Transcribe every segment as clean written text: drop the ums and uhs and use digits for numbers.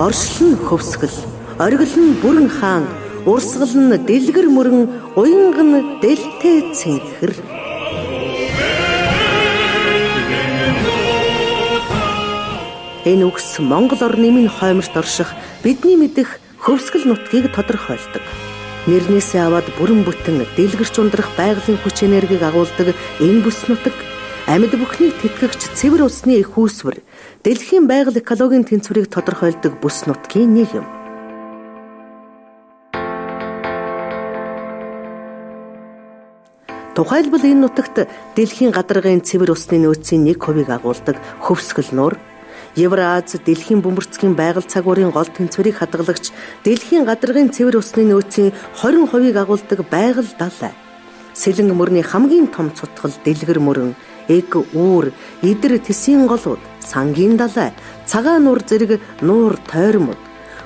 оршил нь хөвсгөл, оргил нь бүрэн хаан, урсгал нь дэлгэр мөрөн, уянга нь дэлтэй цэнхэр. Энэ үгс Монгол орны минь хойморт орших бидний мэдэх хөвсгөл нутгийг тодорхойлдог. Нэрнээсээ аваад бүрэн бүтэн дэлгэрч ундрах байгалийн хүч энергийг агуулдаг энэ бүс нутаг амьд бүхнийг тэтгэгч цэвэр усны их үүсвэр, дэлхийн байгаль экологийн тэнцвэрийг тодорхойлдог бүс нутгийн нэг юм. Тухайлбал энэ нутагт дэлхийн гадаргын цэвэр усны нөөцийн 1% агуулдаг хөвсгөл нуур, Евраз дэлхийн бөмбөрцгийн байгаль цагуурын гол тэнцвэрийг хадгалагч дэлхийн гадаргын цэвэр усны нөөцийн 20% агуулдаг байгаль далай, Сэлэнг мөрний хамгийн том цутгал дэлгэр мөрөн, эг үүр, идэр тэсийн голууд, сангийн далай, цагаан нуур зэрэг нуур тойрмод,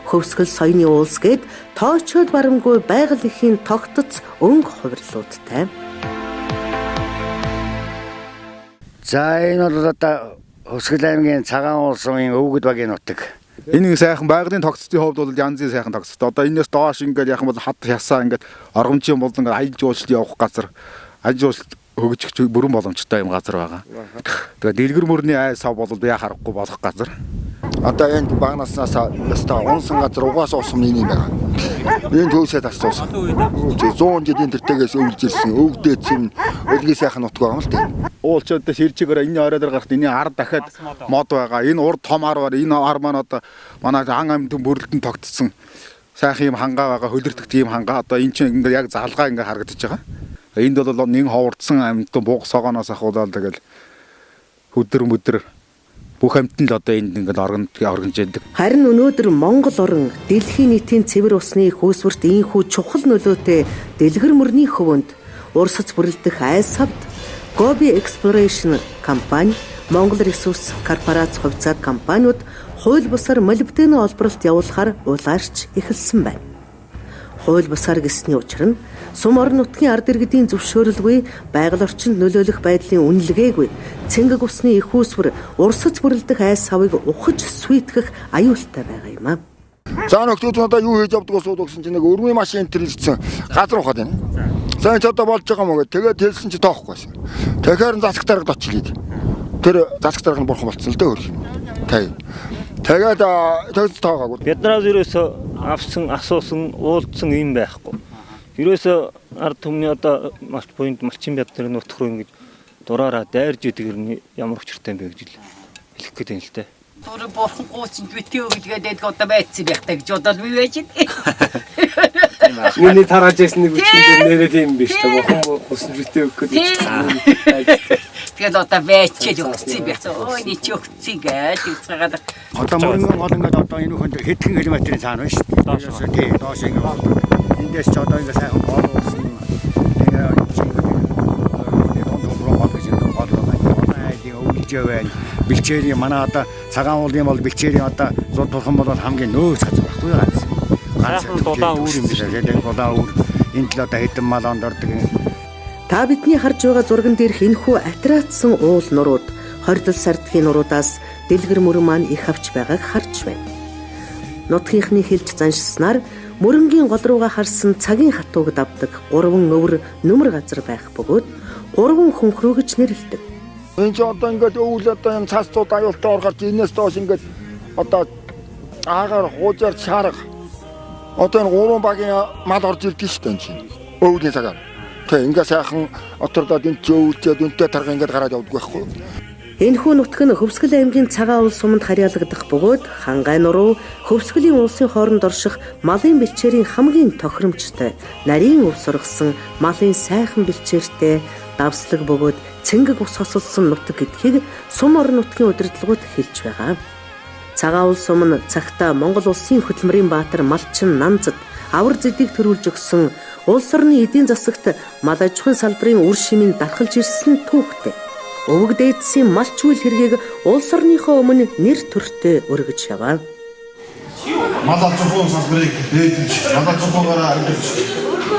хөвсгөл соёны уулс гээд тоочод барамгүй байгаль эхийн тогтц өнгө хувирлуудтай. За энэ бол одоо Хөвсгөл аймгийн цагаан уулсын өвгөд багийн нутаг. Энэ сайхан байгалийн тогтцын хувьд бол янзын сайхан тогтцтой. Одоо энэс доош ингээд яхан бол хад хясаа ингээд оргомжийн болон аяж жуулчлалт явах газар, аяж жуулчлалт хөгжих бүрэн боломжтой юм газар байгаа. Тэгээд дэлгэр мөрний ай сав бол яа харахгүй болох газар. Одоо энэ багнаснаас ястаа унсан газар угаас уусан юм байгаа. Энэ төвсээ тасцсан. 100 жилийн тэртээс өвлж ирсэн, өвгдээсэн, өлгийн сайхан нутг байгаа юм л тийм. Уулчаад ширчгээр энэ оройдор гарахт энэ ард дахиад мод байгаа. Энэ урд том ар бар. Энэ ар маань одоо манай ан амьтан бүрэлдэн тогтсон сайхан юм хангаа байгаа, хөлөрдөгт юм хангаа. Одоо энэ чинь ингээд яг залгаа ингээд харагдаж байгаа. Энд бол нэг ховордсон амьтан бууг согооноос ахуулаад тэгэл хөдөр бүх амьтан л одоо энд ингээд оргонж яддаг. Харин өнөөдөр Монгол орн дэлхийн нийтийн цэвэр усны их үүсвэрт ийхүү чухал нөлөөтэй дэлгэр мөрний хөвөнд урсаж бүрэлдэх айс савд Gobi Exploration компани, Монгол Ресурс корпорац хувьцаат компаниуд хууль бусаар молибдены олборлолт явуулахаар улаарч эхэлсэн байна. Хууль бусаар гэсний учир нь сум орон нутгийн ард иргэдийн зөвшөөрөлгүй, байгаль орчинд нөлөөлөх байдлын үнэлгээгүй, цэнгэг усны их үүсвэр урсаж бүрэлдэх айс савыг ухаж сүйтгэх аюултай байгаа юм аа. За нөхдүүд одоо юу хийж явдаг усууд гэсэн чинь нэг өрмийн машин тэрэлсэн газар ухаад байна. За энэ одоо болж байгаа мó гэ тэгээд хэлсэн чи тоохгүй байсан. Тэгэхээр засаг дарагд очлоо. Тэр засаг дарга нь бурхан болцсон л дээ өөр юм. Тэгээд тэгж тоогаагүй. Биднээс ерөөсө авсан, асуусан, уулзсан юм байхгүй. Ерөөсө ард түмний одоо малчин бяцны нутг руу ингэж дураараа дайрж идэг юм ямар учиртай юм бэ гэж хэлэх гээд байна л дээ. Өөр бурхан гооч битгий өгдгээд одоо байцсан байхтай гэж бодоод би байж дээ. Миний тарааж ясны бүчинд нэрээ тийм биш та бурхан гооч битгий өгөх гээд. Тэгээд одоо байчээд өгсөн байцсан. Ой нэг ч өгцгийг тэгцгээгээд. Одоо мөрөнгөн гол ингээд одоо энэ хүн дээр хэдхэн километрийн цаана байна шүү дээ. Тий, доош ингээд. Эндээс ч одоо ингээд сайхан гол уусан. Бэлчээрийн манай одоо цагаан уулын бол бэлчээрийн одоо зур турхан бол хамгийн нөөц газар байхгүй ганц дулаан үүр юм биш тэгээд дулаан үүр энэ л одоо хэдэн мал онд ордог. Та бидний харж байгаа зурган дээрх энэхүү атраацсан уул нурууд 20 сардгийн нуруудаас дэлгэр мөрөн маань их авч байгааг харж байна. Нутгийнхны хэлж заншилснаар мөрөнгийн гол руугаа харсан цагийн хатууг давдаг 3 өвөр нөмөр газар байх бөгөөд 3 хөнхрөө гэж нэрлэдэг. Энэ ч одоо ингээд өвөл одоо юм цаастууд аюултай оргож энэс доош ингээд одоо аагаар хуужаар шаарга одоо энэ 3 багийн мал орж ирдэг шүү дээ энэ чинь өвлийн цагаар. Тэг ингээд сайхан оторлоод энэ ч өвөлжээд үнтэй тарга ингээд гараад явдаг байхгүй. Энэхүү нутаг нь Хөвсгөл аймгийн цагаан уул суманд харьяалагдах бөгөөд Хангай нуруу Хөвсгөлийн улсын хооронд орших малын бэлчээрийн хамгийн тохиромжтой, нарийн өв сургасан малын сайхан бэлчээртэй давслаг бөгөөд цэнгэг ус хосолсон нутаг гэдгийг сум орон нутгийн удирдлагууд хэлж байгаа. Цагаан уул сум нь цагтаа Монгол улсын хөтөлмөрийн баатар Малчин Нанзад авар зэдийг төрүүлж өгсөн улс орны эдийн засагт мал аж ахуйн салбарын үр шимийн дархалж ирсэн түүхтэй. Өвөг дээдсийн малч үйл хэргийг улс орныхоо өмнө нэр төртөө өргөж яваа. Мал аж ахуйн салбарыг дээдж, мал аж ахуйгаараа арилж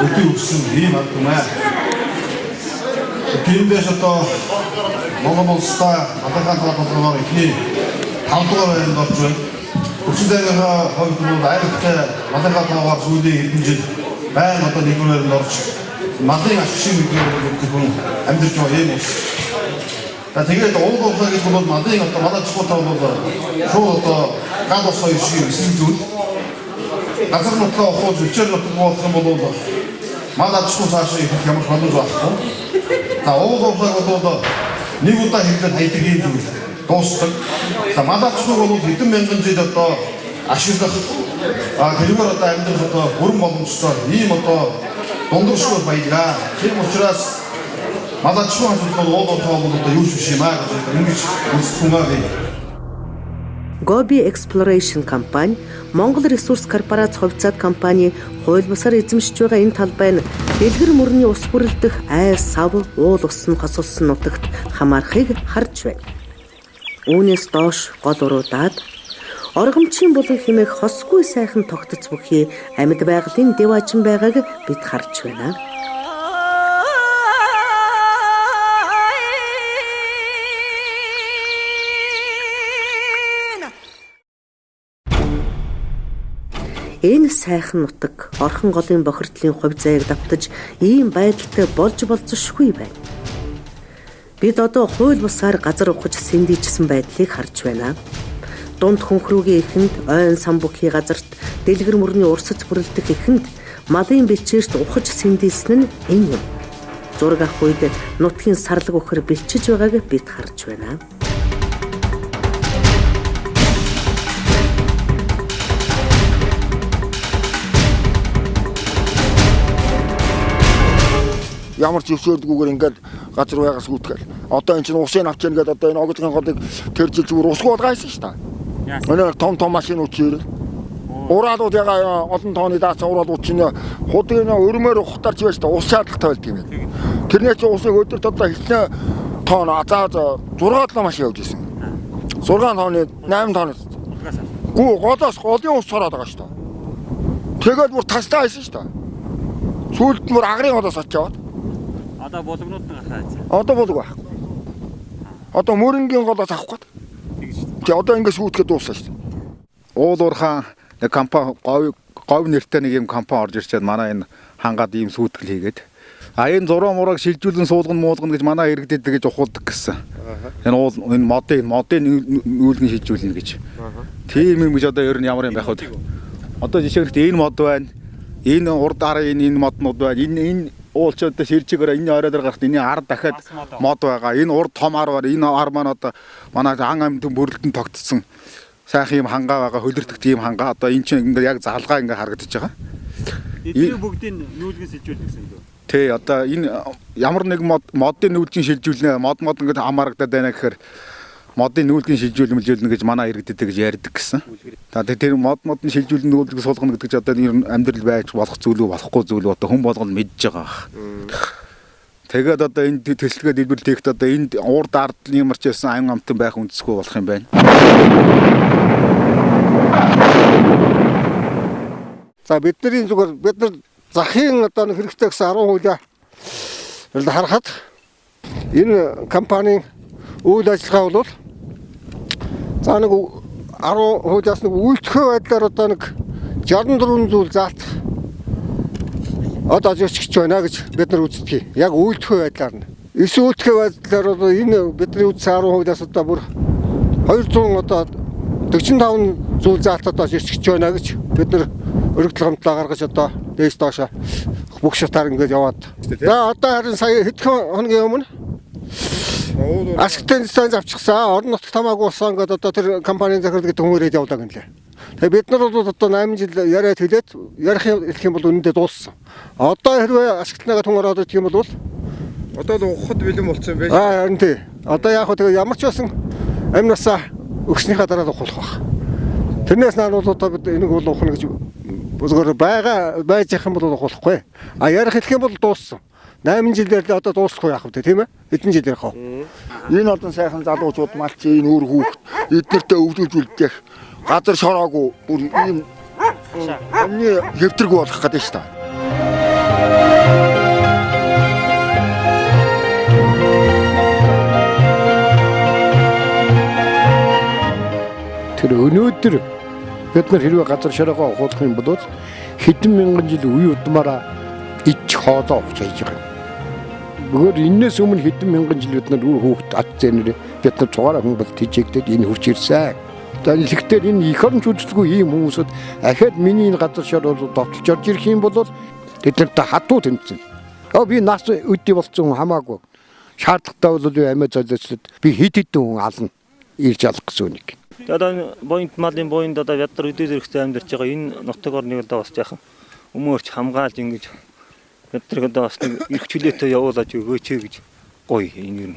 өдөө өгсөн ийм ард түмээ. Тиймээс одоо Монгол улстай Баталгаан талбараар ихний 5 дугаар байранд орж байна. Хүчтэйгээ хувьд бол айлттай малынхаа тоогоор сүүлийн хэдэн жил байн одоо нэгнээр орж малын аж шиг гэдэг хүн амьдарч байгаа юм. Тэгээд уулуулах гэдэг бол малын одоо малаа чухал бол шууд одоо гал ус хоёр шиг эсрэг зүйл. Газар нутгаа ухаж өчөр нутаг болох юм бол малаа чухал цаашаа их ямар боломж байхгүй. Та уулуулах бол нэг удаа хийлээд хайдаг юм зүйл дуустдаг. Малаа чухал бол хэдэн мянган жил одоо ашиглах тэрүүгээр одоо амьдрах одоо бүрэн боломжтой ийм одоо дундуршгүй баялаа. Тэр учраас малаа чухал бол уулуулах бол одоо юу биш юм аа гэж ингэж үздэг юм аа. Gobi Exploration компани, Монгол ресурс корпорац хувьцаат компани хууль бусаар эзэмшиж байгаа энэ талбай нь дэлгэр мөрний ус бүрэлдэх айс, сав, уул ус нь хосолсон нутагт хамаарахыг харж байна. Үүнээс доош гол уруудаад оргомчийн булан хэмээх хосгүй сайхан тогтц бүхий амьд байгалийн дэважин байгааг бид харж байна. Энэ сайхан нутаг орхон голын бохирдлын хувь заяаг давтаж ийм байдалтай болж болзошгүй байна. Бид одоо хууль бусаар газар ухаж сэндийжсэн байдлыг харж байна. Дунд хөнхрүүгийн эхэнд ойн сан бүхий газарт дэлгэр мөрний урсаж бүрэлдэх эхэнд малын бэлчээрт ухаж сэндийсэн нь энэ юм. Зураг авах үед нутгийн сарлаг өхөр бэлчиж байгааг бид харж байна. Ямар ч өвсөөлдгүйгээр ингээд газар байгаас үүтгэл. Одоо энэ чинь усын авч яана гэдэг одоо энэ огцгийн голыг тэржил зүгээр усгүй болгаасан шүү дээ. Өнөө том машинууд чирэл. Ураалууд яга олон тооны даацсан ураалууд чинь худгийн өрмөр ухтарч байж та ус шаардлагатай байлт юм байна. Тэрний чинь усыг өдөрт одоо хитнэ тоон азаа 6 машин явж исэн. 6 тооны 8 тооны. Гүү голоос голын ус цороод байгаа шүү дээ. Тэгээд бүр тастаа байсан шүү дээ. Сүүлд мөр агрын голоос очиод Одоо болгонууд нь гараад. Одоо болог байхгүй. Одоо мөрөнгийн голоос авах гээд. Тэг одоо ингээс үүтгэхэд дууссан шүү дээ. Уул уурхаан компани говь нэртэй нэг юм компани орж ирчээд манай энэ хангаад ийм сүйтгэл хийгээд энэ зураг мураг шилжүүлэн суулган муулгана гэж манай иргэдэд гэж ухуулдаг гэсэн. Энэ уул энэ модын нүүлгэн шилжүүлнэ гэж. Тийм юм гэж одоо ер нь ямар юм байх вэ? Одоо жишээлбэл энэ мод байна. Энэ урд арын энэ моднууд байна. Энэ уулчаад ширжээгээрээ энэ орой дээр гарахт энэ ард дахиад мод байгаа. Энэ урд том ар байна. Энэ ар маань одоо манай ан амьтан бүрэлдэн тогтсон сайхан юм хангаа байгаа, хөлөрдөх тийм хангаа. Одоо энэ чинь ингээд яг залгаа ингээд харагдаж байгаа. Эдгээр бүгдийг нүүлгэн шилжүүлдэг гэсэн үг. Тий, одоо энэ ямар нэг модын нүүлгэн шилжүүлнэ, мод ингээд хамаарагдаад байна гэхээр модын нүүлгэн шилжүүлнэ гэж манай иргэдэд гэж ярьдаг гэсэн. Тэр модны шилжүүлэн нүүлгэн суулгана гэдэг чинь одоо амьдрал байж болох зүйл үү, болохгүй зүйл үү одоо хүн болгоно мэдж байгаа. Тэгээд одоо энэ төсөлгөө дэлбэр тэгт одоо энд урд ард ямар ч байсан ан амтан байх үндэсгүй болох юм байна. За бидний зүгээр бид нар захын одоо хэрэгтэй гэсэн 10% харахад энэ компанийн үйл ажиллагаа бол за нэг 10%-аас нэг үйлдвэрлэх байдлаар одоо нэг 64 зүйл заалтах одоо зөрчиж байна гэж бид нар үздэг. Яг үйлдвэрлэх байдлаар нь. Эсвэл үйлдвэрлэх байдлаар одоо энэ бидний үзсэн 10%-аас одоо бүр 200 одоо 45 зүйл заалт одоо зөрчиж байна гэж бид нар өргөдөл хамтлаа гаргаж одоо дээс доошо бүх шатаар ингэж яваад. За одоо харин сая хэдхэн хоногийн өмнө Ашигтэн станц авчихсан. Орон нутгт хамаагүй болсон гэдэг одоо тэр компанийн захирал гэдэг хүмүүрээд явдаг юм лээ. Тэгээ бид нар бол одоо 8 жил яриад хэлээд ярих юм бол үнэндээ дууссан. Одоо хэрвээ ашигтнаагаа тун ороод ирэх юм бол Одоо л ухад бэлэн болсон юм байна. Харин тий. Одоо яг хөө тэгээ ямар ч байсан амь насаа өгснийхаа дараа ухах байх. Тэрнээс нaan бол одоо бид энийг бол ухна гэж зүгээр байж явах юм бол ухахгүй. Ярих хэлэх юм бол дууссан. 8 жилээр л одоо дуусахгүй яах вэ тийм ээ? Хэдэн жил ярих вэ? Энэ олон сайхан залуучууд малчи энэ үр хүүхд эднэртээ өвлүүлжүүлдэх газар шороогүй бүр ийм өмнө хэвтэргүй болох гэдэг шүү дээ. Тэр өнөөдөр бид нар хэрвээ газар шараагаа хуулах юм бол хэдэн мянган жил үе удмаараа ич хоолоо авч хийж байгаа. Бөгөөд энэс өмнө хэдэн мянган жил бид нар үр хүүхд ад зэнэр бид нар цугаараа хүн бол тийжэгдээд энэ хурц ирсэн. Тэгэхээр энэ их орон жүжиглгүй ийм хүмүүсд ахад миний энэ газар шар бол довтолж орж ирэх юм бол тэднэрт хатуу тэмцэн. Би нас үдий болсон хамаагүй. Шаардлагатай бол амиа золиослоод би хит хитэн хүн ална ирж алах гэсэн үг. Одоо боинт малын боинд одоо ядар өдөө зэрэгтэй амьдарч байгаа энэ нутаг орныг одоо бас яхан өмөрч хамгаалж ингэж ядрыг одоо бас эрх чөлөөтэй явуулаад өгөөч гэж гоё энэ юм.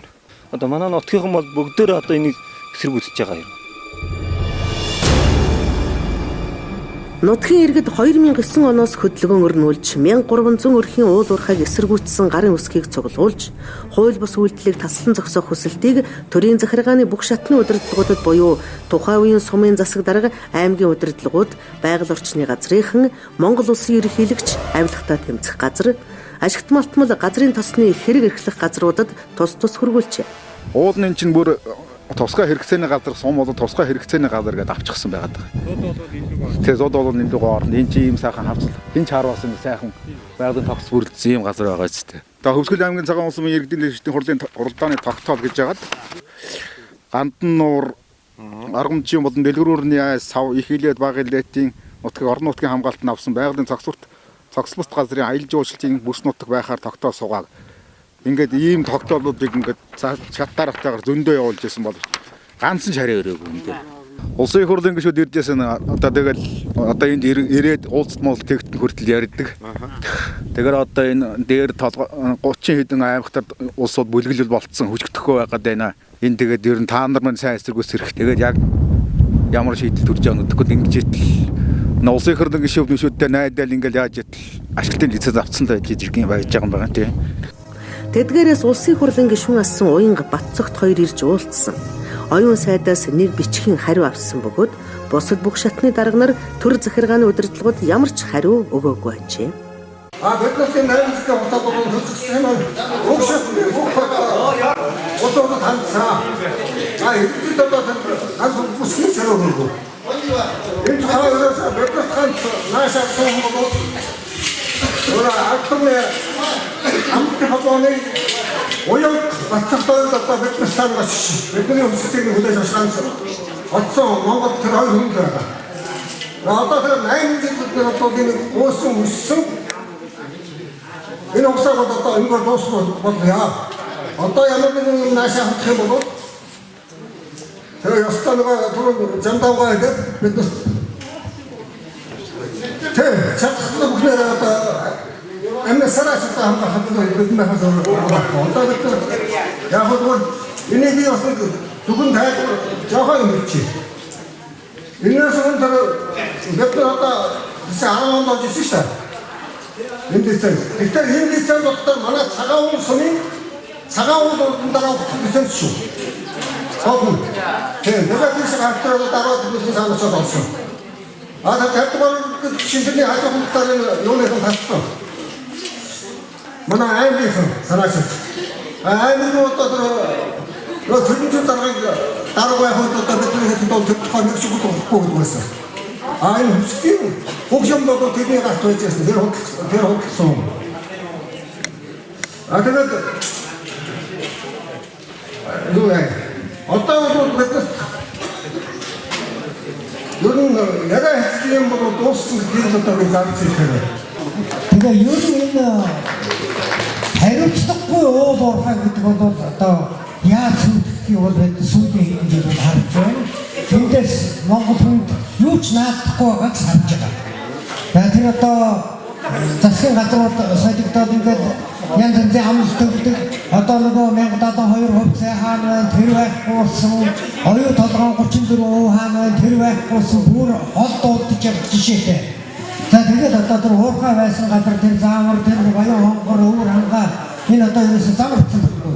Одоо манай нутгийн бол бүгдөө одоо энийг эсэргүүцэж байгаа юм. Нутгийн иргэд 2009 оноос хөдөлгөөн өрнүүлж 1300 өрхийн уул уурхайг эсэргүүцсэн гарын үсгийг цуглуулж, хууль бус үйлдэлийг таслан зогсоох хүсэлтийг төрийн захиргааны бүх шатны удирдлагуудад буюу тухайн үеийн сумын засаг дарга, аймгийн удирдлагууд, байгаль орчны газрынхан, Монгол улсын ерөнхийлөгч, авилгатай тэмцэх газар, ашигт малтмал газрын тосны хэрэг эрхлэх газруудад тус хөргүүлжээ. Уулын чинь бүр тусгай хэрэгцээний газар сум болоод тусгай хэрэгцээний газар гэдээ авчихсан байгаад байгаа. Тэгээ зод бол нэмдэг орно. Энэ чинь ийм сайхан хавцал. Энэ ч харуулсан сайхан байгалийн тогтц бүрдсэн ийм газар байгаа ч гэдэг. Тэгээ Хөвсгөл аймгийн цагаан улсын иргэдийн дэвшлийн хурлын уралдааны тогтоол гэж яагаад Гандан нуур аргамжийн болон дэлгэрүүрний айс сав их хилээд баг илэтийн нутгийн орон нутгийн хамгаалалт нь авсан байгалийн цогцлолт газрын аялал жуулчлалын бүс нутаг байхаар тогтоол суугаад ингээд ийм тогтоолуудыг ингээд чат дарагтайгаар зөндөө явуулж байсан бол ганцхан шараа өрөөгүй юм дээр. Улсын их хурлын гишүүд ирж байсан одоо тэгэл одоо энд ирээд уулзалт мол тэгтэн хүртэл ярьдаг. Тэгэхээр одоо энэ дээр 30 хэдэн аймагтад улсууд бүлэглэл болцсон хүчтэй байгаад байна. Энэ тэгээд ер нь та нар маань сайн эсэргүүц хэрэг. Тэгээд яг ямар шийдэл төрж байгаа нүдэхгүй ингэж итэл улсын их хурлын гишүүдтэй найдаал ингээл яаж итэл ашиглалтын лиценз авцсан л байж иргэн байж байгаа юм байна тийм. Тэдгээрээс улсын хурлын гишүүн асан Уянга Батцогт хоёр ирж уулзсан. Оюун сайдаас нэг бичгийн хариу авсан бөгөөд бусад бүх шатны дарга нар төр захиргааны удирдлагууд ямар ч хариу өгөөгүй ажээ. Бид нар тийм найрамдтай утаад байгаа төсөксөн юм. Уг шатны бүх утаад хандсан. Эдгээр одоо ганц бүсгийн хариу өгөөгүй. Энэ хариугаас бид нар ганц наашаа сонгоод ora актны амт хавны оён батцагтайд одоо бид нар бас бидний өмсөлтийг хүлээж авсан отсон Монгол тэр хоёр хүн байгаа. Одоо тэр 8 жилдээ одоо энэ уусан өссөн энэ усаа одоо энэ дуусах боллоо. Одоо ямар нэгэн наашаа хавчих юм бол тэр ястаа нэг түрүү жандавгаа гэдэг бид нар тэг чадхлаа бүхнээр одоо амнасараа ч одоо хамгаалах бид нар хасаа одоо яг хөө энэ би бас түгэн тайлбар жоохон юм чи. Энэс өндөр бид одоо 10 онд болж ирсэн шүү дээ. Энэ дэцэн. Тэгэхээр энэ дэцэн доктор манай цагаан уул сумын цагаан уулын дараа гэсэн шүү. Хогн. Тэгээ нэг тийш хавтар дараа бидний санаачаад олсон. Тэгтэр шинжлэхний хажуухтарын юуныг хассан. Манай аймгийн санаач. Аймгийн одоо төрөлжин дарга байхад одоо бидний хэд тохиол нэг шиг бүгд байсан. Энэ хүсгийн хөгжим болоод тэдний гарт байж байсан. Тэр хөгжсөн. Тэгээд одоо бол бид ер нь яг хэвчээ бол дууссан гэдэг нь одоо би гарч ирэх. Тэгээ ер нь энэ хариуцлагагүй уул уурхай гэдэг бол одоо яаж сүрдэх юм бол бид сүүлийн хэдийн харж байна. Тэндээс Монгол хүн юу ч наадахгүй байгааг санаж байгаа. Тэр одоо засгийн газрууд солигдоод ингээд янз янзын амлалт өгдөг. Одоо нөгөө 1072% сайхан байна, тэр байхгүй болсон. Оюу толгойн 34% хаана байна, тэр байхгүй болсон. Бүр хол дуудаж явах жишээтэй. За тэгээд одоо тэр уурхай байсан газар тэр заамар тэр баян хонгор өвөр хангаа энэ одоо ерөөсөө замарсан байхгүй.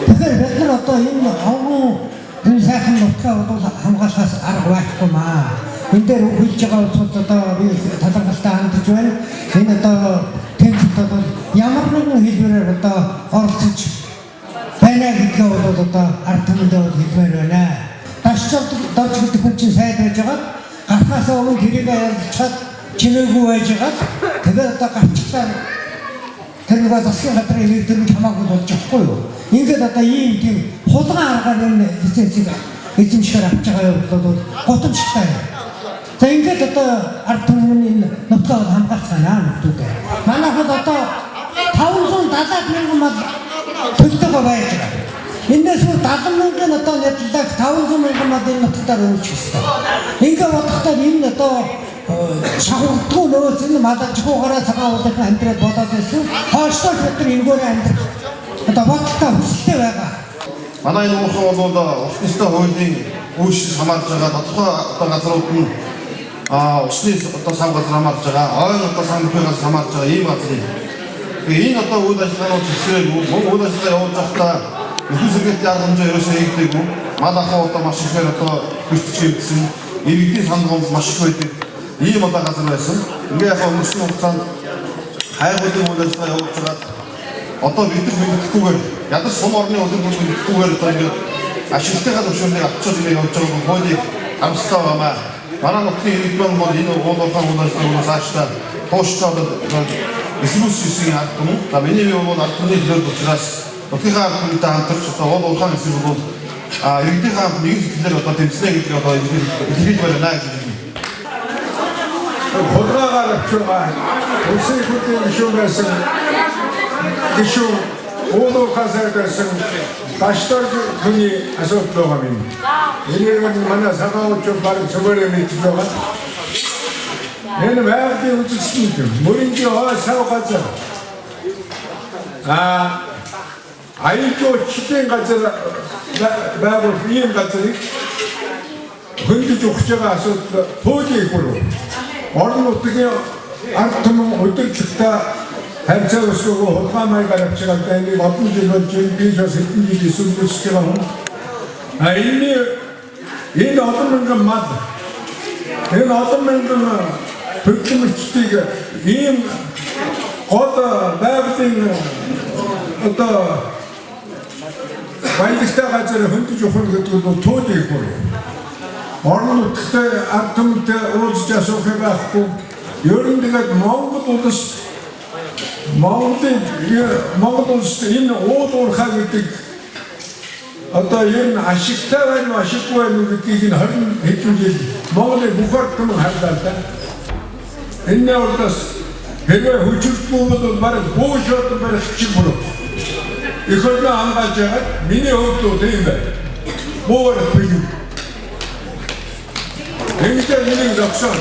Тэгэхээр бид нар одоо энэ хавгуу энэ сайхан нутгаа бол хамгаалахаас арга байхгүй маа. Энэ дээр хөлж байгаа улсууд одоо би талархалтай хандж байна. Энэ одоо тэмцэлд бол ямар нэгэн хэлбэрээр одоо оролцож байна гэдгээ бол одоо ард түмэндээ хэлмээр байна. Дашчилт дорж гэдэг хүн чинь сайд байж байгаа. гарахаас өмнө тэрийг ялцаад чимээгүй байж байгаа. Тэгээд одоо гарчтаар тэр нэг засгийн газрын нэр төрөж хамаагүй болж байгаа юу? Ингээд одоо ийм тийм хулгай аргаар энэ лицензийг эзэмшээр авч байгаа бол готомжтой. За ингээд одоо ард түмний нутгаа хамгаалах санаа нутгаа. Манайхад одоо 570,000 мал төлтөгөө байж байгаа. Эндээс 70,000 одоо нэтлэг 500,000 мал энэ нутгаар өөрчлөсөн. Ингээд бодохдоо энэ одоо шахагдгүй нөөц энэ малажгүйгаараа цагаан уулын амьдрал болоод байсан. Хойшлоо хэвтер энэгээр амьдрал одоо бодлоо өсөлттэй байгаа. Манай энэ уурхан бол усны хуулийн үүсэл хамаарж байгаа тодорхой одоо газрууд нь усны одоо сан газар хамаарж байгаа, ойн одоо сан газар хамаарж байгаа ийм газрын. Тэгээ энэ одоо үйл ажиллагаанууд хэсэг үйл ажиллагаа явуулж байхдаа нөхөн сэргээтэй арга хэмжээ ерөөсөө хийгдээгүй. Мал ахуй одоо маш ихээр одоо хүчтэйгдсэн, иргэдийн сандгуул маш их байдаг. Ийм одоо газар байсан. Ингээ яг өнгөрсөн хугацаанд хайгуулын үйл ажиллагаа явуулж байгаа. Одоо бид мэддэггүйгээр ядаж сум орны өдөр бүр мэддэггүйгээр одоо ингээд ашигтайгаа төвшөрлийг авчиж ингэ явж байгаа хуулийг амсгаа байнаа. Манай нутгийн иргэдэн бол энэ уулуурхай үйл ажиллагаанаас ааштай тууштай эсвүүсийн ард түмэн. За миний бол ард түмний төлөөлөл учраас нутгийн ард түмэнтэй хамтарч одоо уулуурхай эсвүүл бол иргэдийн хамт нэг зүйлээр одоо тэмцэнэ гэдэг одоо хэлж байна гэж байна. Хулгайгаар авчиргаа улсын хурлын гишүүнээс гишүүн уулуурхай байсан баштар хүний асуудал байгаа юм. Энийг манай сахаучч баг зөвөрөө мэдж байгаа. Энэ байгалийн үзэсгэлэнт мөрөнгийн хоо сав газар аюулчдын газар байгуулах ийм газрыг хөндөж өгч байгаа асуудал пөөдийг бүрөө орон нутгийн ард түмэн өдөржлөлтөй харьцаа өсгөө хулгай маягаар авч байгаа энэ олон жил болж биш бас хэдэн жил эсвэлж байгаа хүн. Энэ олон мянган мал энэ олон мянган хөдөлмөрчдийг ийм гол байгалийн одоо баялагтай газар хөндөж өгөх гэдэг нь төөдийг бүр. Орон нутгийн ард түмэнтэй уулзж асуух байхгүй. Ер нь тэгээд Монгол улсад энэ уулуурхай гэдэг одоо ер нь ашигтай байна уу ашиггүй байна уу гэдгийг энэ 20 хэдэн жил Монголын бүх ард түмэн харлаа да. Энэ урдаас хэрвээ хүчирдгүй бол бараг бөөшөд барах чиг болов. Их орно хангааж байгаа миний хувьд тийм байна. Бөөр бий. Эндээ миний зогсон.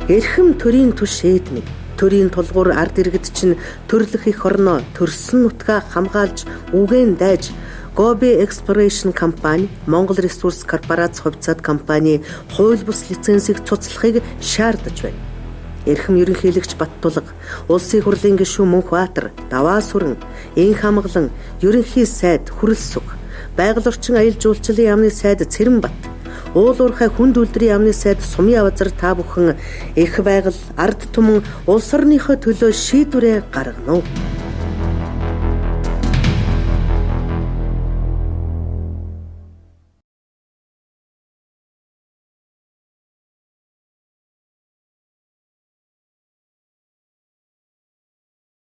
Эрхэм төрийн түш шийдмэг. Төрийн тулгуур ард иргэд чинь төрлөх их орноо төрсөн нутгаа хамгаалж үгэн дайж Gobi Exploration компани, Монгол Ресурс корпорац хувьцаат компани хууль бус лицензийг цуцлахыг шаардаж байна. Эрхэм ерөнхийлөгч Баттулга, улсын хурлын гишүүн Мөнхбаатар, Даваа Сүрэн, Энх Хамглан, ерөнхий сайд Хүрэлсүг, байгаль орчин аюул жуулчлалын яамны сайд Цэрэнбат, уулуурхай хүнд үлдрийн яамны сайд Сумья Базар та бүхэн их байгаль ард түмэн улс орныхоо төлөө шийдвэрээ гаргана уу?